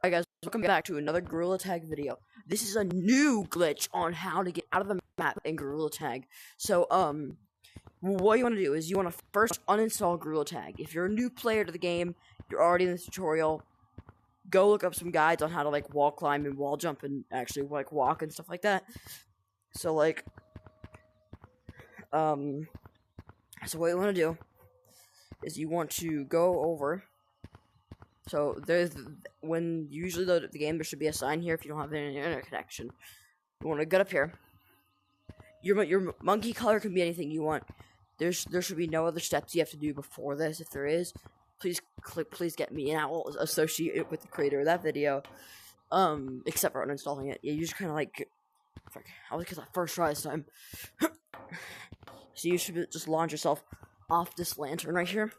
Alright guys, welcome back to another Gorilla Tag video. This is a new glitch on how to get out of the map in Gorilla Tag. So, what you want to do is you want to first uninstall Gorilla Tag. If you're a new player to the game, you're already in the tutorial, go look up some guides on how to, like, wall climb and wall jump and actually, like, walk and stuff like that. So, like, so what you want to do is you want to go over. So when you usually load up the game, there should be a sign here if you don't have an internet connection. You want to get up here. Your monkey color can be anything you want. There should be no other steps you have to do before this. If there is, please get me, and I will associate it with the creator of that video. Except for uninstalling it. Yeah, you just kind of like. I was because I first try this time. So you should just launch yourself off this lantern right here.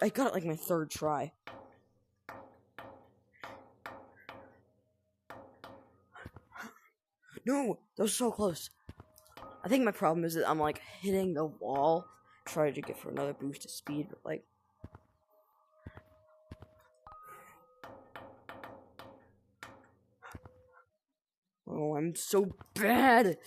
I got it like my third try. No, that was so close. I think my problem is that I'm like hitting the wall, trying to get for another boost of speed, but like. Oh, I'm so bad.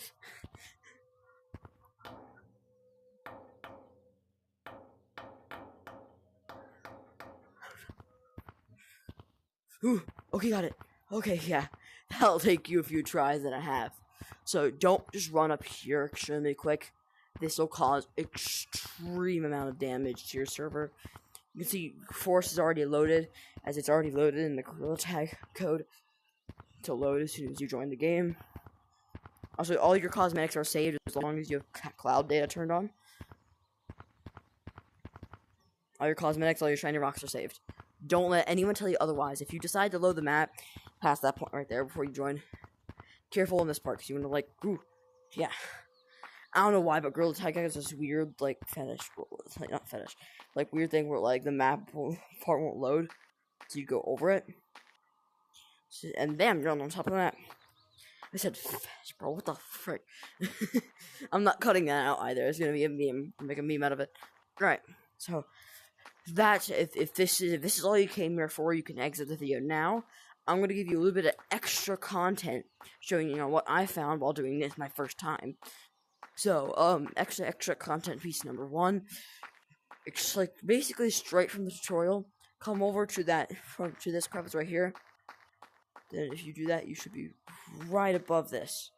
Ooh, okay, got it. Okay, yeah. That'll take you a few tries and a half. So don't just run up here extremely quick. This will cause extreme amount of damage to your server. You can see Force is already loaded, as it's already loaded in the Gorilla Tag code to load as soon as you join the game. Also, all your cosmetics are saved as long as you have cloud data turned on. All your cosmetics, all your shiny rocks are saved. Don't let anyone tell you otherwise. If you decide to load the map past that point right there before you join, careful in this part, because you want to, like, ooh, yeah. I don't know why, but Gorilla Tag has this weird, like, fetish, like, not fetish, like, weird thing where, like, the map part won't load, so you go over it, and bam, you're on top of the map. I said fetish, bro, what the frick? I'm not cutting that out either. It's gonna be a meme. Make a meme out of it. Right, so that if this is all you came here for, you can exit the video now. I'm going to give you a little bit of extra content showing, what I found while doing this my first time. So, extra content piece number one. It's like basically straight from the tutorial. Come over to to this crevice right here. Then if you do that, you should be right above this.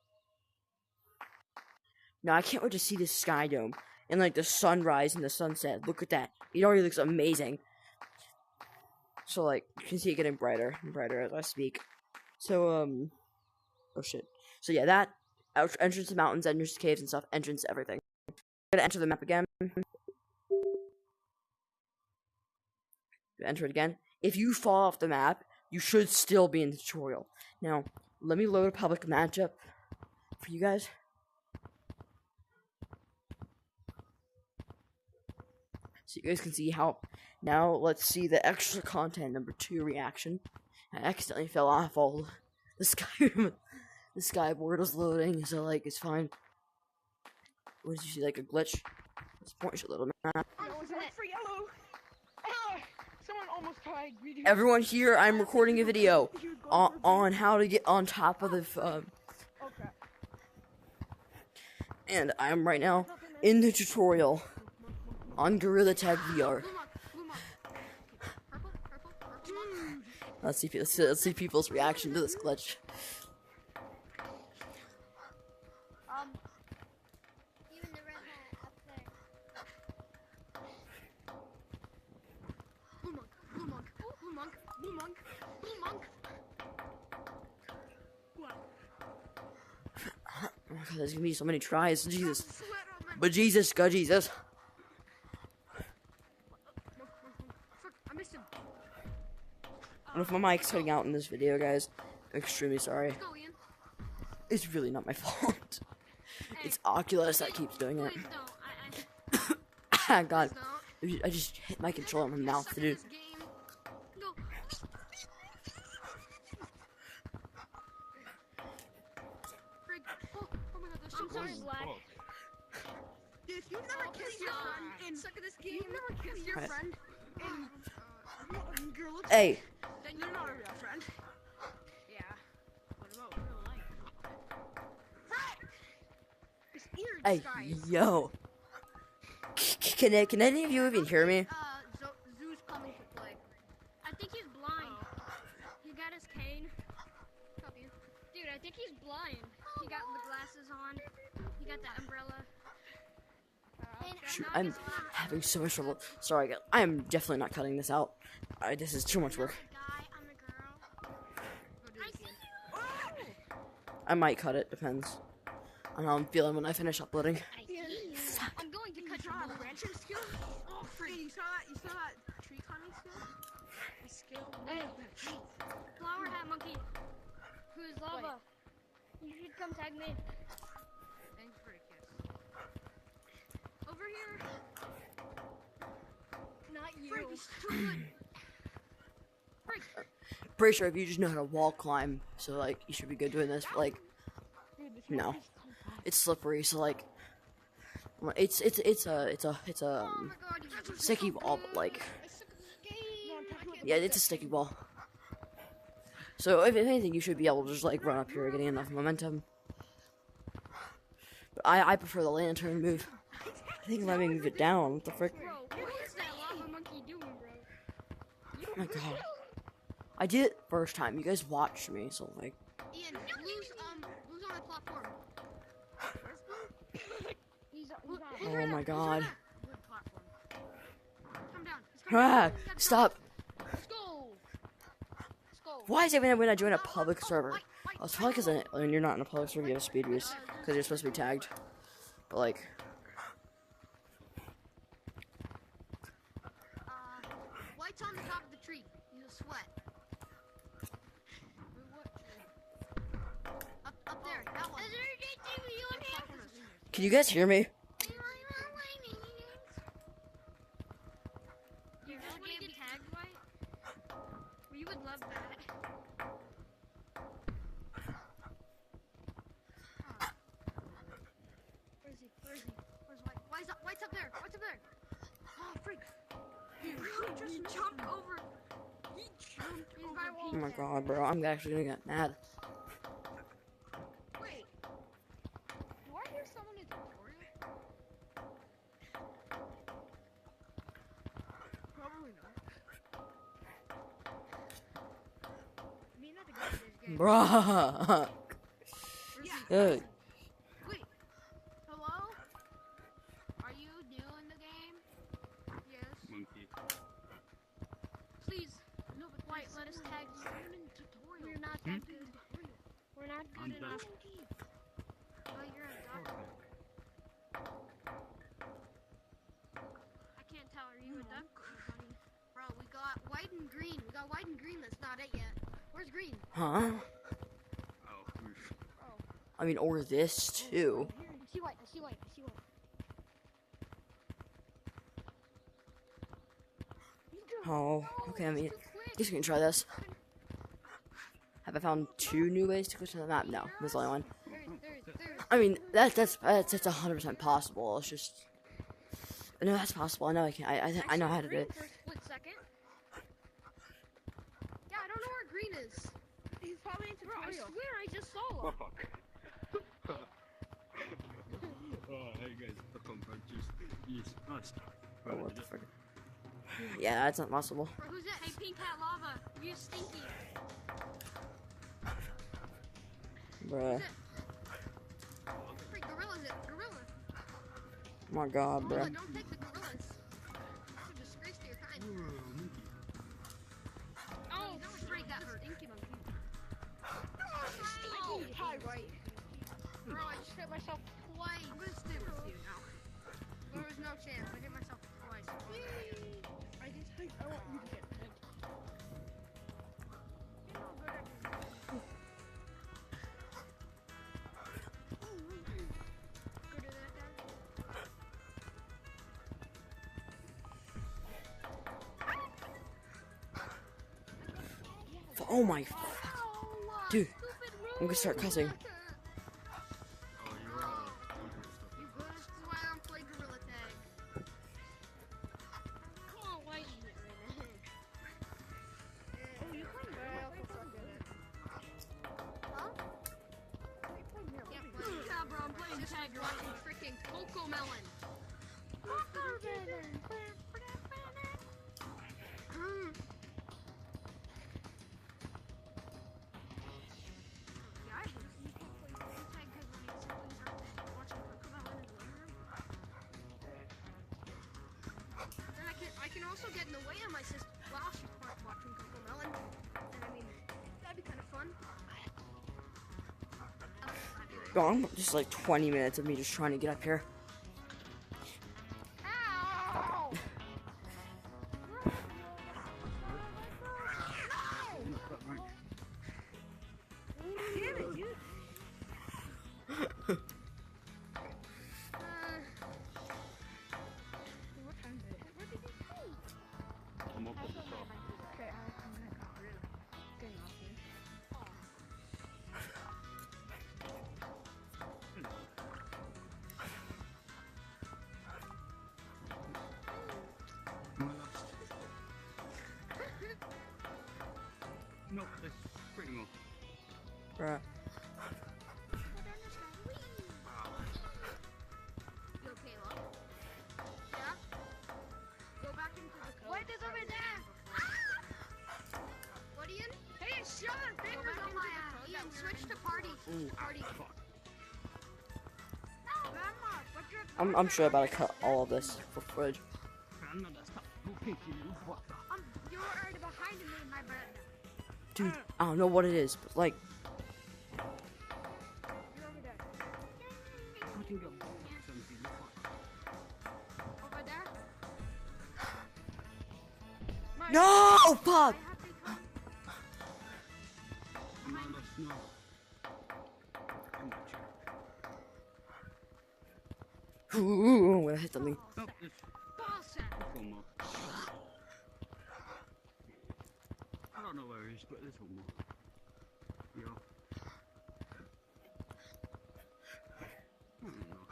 Now, I can't wait to see this sky dome and like the sunrise and the sunset. Look at that. It already looks amazing. So, like, you can see it getting brighter and brighter as I speak. So, oh shit. So, yeah, that, entrance to mountains, entrance to caves and stuff, entrance to everything. I'm gonna enter the map again. Enter it again. If you fall off the map, you should still be in the tutorial. Now, let me load a public matchup for you guys. So you guys can see how. Now let's see the extra content number 2 reaction. I accidentally fell off all the skyboard was loading, so like it's fine. What did you see, like a glitch? Let's point your little map. Everyone here, I'm recording a video on how to get on top of the and I'm right now in the tutorial on Gorilla Tag VR. Let's see people's reaction to this glitch. Even the red hat up there. Blue monk, blue monk, blue monk, blue monk, blue monk. Oh my god, there's gonna be so many tries. Jesus. But Jesus, God, Jesus. I missed him. And if my mic's cutting out in this video, guys, I'm extremely sorry. Go, Ian. It's really not my fault. It's Oculus that keeps doing it. Please don't. Ah, God. Please don't. I just hit my controller in my mouth, Suck dude. this game. Go. I'm sorry, Black. If you never kiss your friend in Suck at this game. you never kiss your Right. friend in girl looks Hey, then you're not a real friend. Yeah. What about real life? It's ear hey, disguise. yo. Can any of you even hear me? Zeus coming to play. I think he's blind. He got his cane. Copy. Dude, I think he's blind. He got the glasses on. He got the umbrella. Shoot, I'm having so much trouble. Sorry, guys. I am definitely not cutting this out. This is too much work. Guy, I'm a girl. Go do I it see again. you. I might cut it. Depends on how I'm feeling when I finish uploading. I see you. I'm going to You cut saw your that balls. branching skill? Oh, freak. You saw that tree climbing skill? Hey, flower hat monkey. Who's lava? You should come tag me. Thanks for the kiss. Over here. Not you. Freak, he's too good. Freak. Pretty sure if you just know how to wall climb, so like you should be good doing this. But like, no, it's slippery. So like, it's a Oh my god, you sticky ball. But like, yeah, it's a sticky ball. So if anything, you should be able to just like run up here, getting enough momentum. But I prefer the lantern move. I think let me move it down. What the frick? Bro, what is that lava monkey doing, bro? Oh my god. I did it first time. You guys watched me, so like. Ian, who's on the platform? Oh my god. Wood platform. Come down. He's coming Ah, down. You gotta stop. Let's go. Let's go. Why is it when I join a public server? Oh, it's probably because when you're not in a public server, you have a speed boost. Because you're supposed to be tagged. But like. White's on the top of the tree. He's a sweat. Wait, what tree? Up there. That one. Can you guys hear me? You really want to get tagged, White? We would love that. Where is he? Where's White? White's up there. White's up there. Oh, freak. He really just jumped over. He jumped over. Oh my god, bro. I'm actually gonna get mad. Wait. Do I hear someone in tutorial? Probably not. I mean, not the guy in this game. Bruh. Yeah. Hey. Wait. Hello? Are you new in the game? Yes. Monkey. Please. No, but White, let us tag you. someone in tutorial. We're not that good. We're not I'm good enough. Oh, you're a duck. I can't tell. Are you a duck or a bunny? Bro, we got white and green. We got white and green. That's not it yet. Where's green? Huh? Oh, oof. I mean, or this too. I see White. I see White. I see White. Oh, okay. I mean, Too quick. guess we can try this. Have I found 2 new ways to go to the map? No, there's only one. There. I mean, that's 100% possible. It's just, no, that's possible. I know I can. I know how to do it. For a split second. Yeah, I don't know where green is. He's probably in Bro, I tutorial. swear I just saw Oh, him. fuck. Oh, hey guys, welcome back to East Coast. Oh, what the frick? Yeah, that's not possible. Bro, who's it? Hey, Pink Hat Lava, you stinky. Bruh. Freak, gorilla's it. Gorilla. Oh my god, Gorilla, bruh. don't take the gorillas. It's a disgrace to your kind. Oh, That was great, that hurt. Stinky monkey. Oh, Hi, right. Bro, I just hit myself twice. I'm gonna stay with you now. There was no chance. I hit myself twice. I want you to get pegged. You know what I mean. Go do that, guys. Oh my. Ow, Dude, stupid I'm gonna start cussing. Oh, you're just like watching freaking Coco Melon. Yeah, I hate it. You can't play phone tag because when your siblings are watching Coco Melon in the living room. Then I can also get in the way of my sister while she's watching Coco Melon. And I mean, that'd be kind of fun. Gone just like 20 minutes of me just trying to get up here. Ow! Damn it, dude. What time is it? Where did he go? I'm up at the top. Okay, I'm gonna go. Really? Getting off here. No, that's pretty much. Bruh. Yo, Kayla. Yeah? Go back into the code. Wait, there's over there! What, Ian? Hey, shut your fingers on my ass! Ian, switch to party. Party. I'm sure about to cut all of this for footage. You're already behind me, my brother. Dude, I don't know what it is, but like, You're over there. Over there? no, fuck! Ooh, I'm gonna hit something. Ball sack. I don't know where he is, but there's one more. Yeah. I don't know.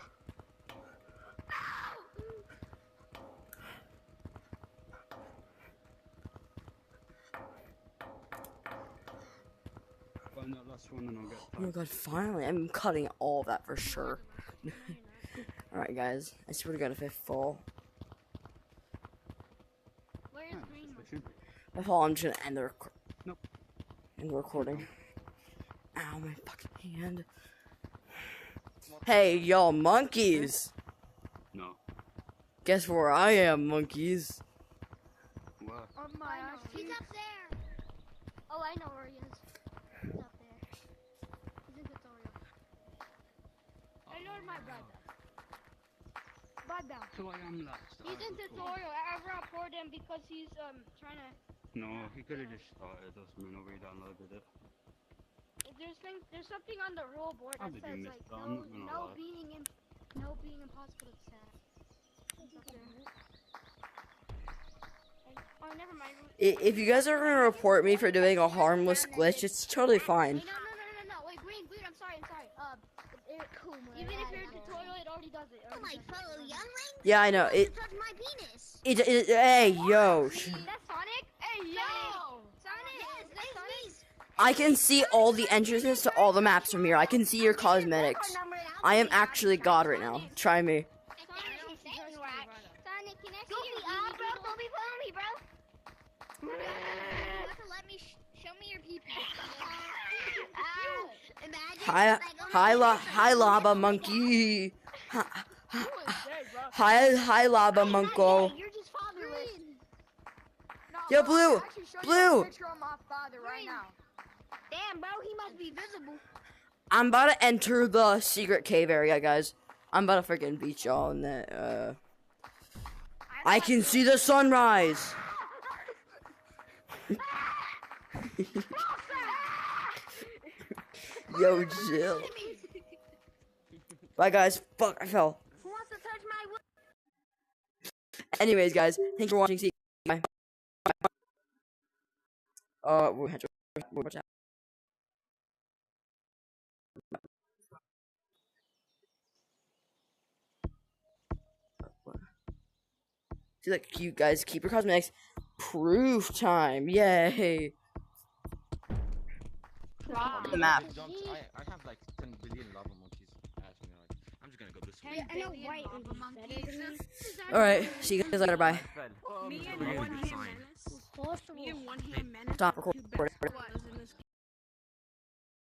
Find that last one and I'll get Oh my god, finally, I'm cutting all of that for sure. Alright guys, I swear to god if I fall, Where's green? I'm just gonna end the Nope. end the recording. Ow, my fucking hand. Hey, y'all monkeys! No. Guess where I am, monkeys? What? Oh my gosh. He's up there. Oh, I know where he is. He's up there. He's in tutorial. I know my brother. Brother. So I am last. He's in tutorial. I report him because he's trying to. No, he could have just started us and then we downloaded it. There's something on the rule board How that did you says miss like that? I'm not gonna no lie. being impossible to set. Oh, never mind. If you guys are gonna report me for doing a harmless glitch, it's totally fine. Wait, no. Wait, green. I'm sorry. Even if you're in tutorial, it already does it. Oh, my fellow youngling, Yeah, I know. touch my penis. Hey, yo. That's Sonic? Hey, yo! Sonic! Yes, That's Sonic? I can see all the entrances to all the maps from here. I can see your cosmetics. I am actually God right now. Try me. Sonic, can I see Don't your be pee-pee, bro. bro? Don't be following me, bro. You have to let me show me your pee-pee. Imagine. Hi, lava monkey. Hi, lava monko. You're just fatherless. Yo, Blue, Blue. Damn, bro, he must be visible. I'm about to enter the secret cave area, guys. I'm about to freaking beat y'all in the, I can see the sunrise. Yo, chill. Bye, guys. Fuck, I fell. Who wants to touch my Anyways, guys, thanks for watching. See you. Bye. We had to watch out. See, like, you guys keep your cosmetics. Proof time. Yay. The map. I have like 10 billion lava monkeys. Actually, like, Yeah, I know white would be better than me. Alright, see you guys later. Bye. Me and One Hand Menace. Me and One Hand Menace. Stop are two best recording. brothers